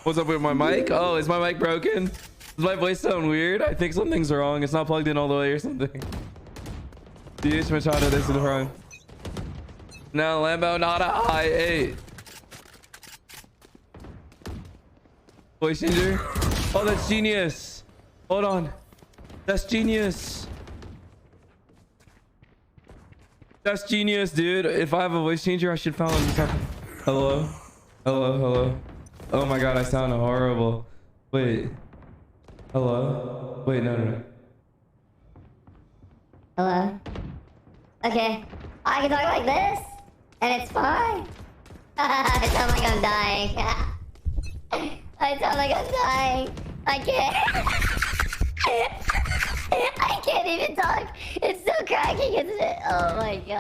What's up with my mic? Oh, is my mic broken? Does my voice sound weird? I think something's wrong. It's not plugged in all the way or something. DH Machado, this is wrong. Now Lambo not a I8. Voice changer. Oh, that's genius. Hold on. That's genius. That's genius, dude. If I have a voice changer, I should follow something. Hello? Hello, hello. Oh my god, I sound horrible. Wait. Hello? Wait, no. Hello? Okay. I can talk like this, and it's fine. I sound like I'm dying. I sound like I'm dying. I can't. I can't even talk. It's so cracking, isn't it? Oh my god.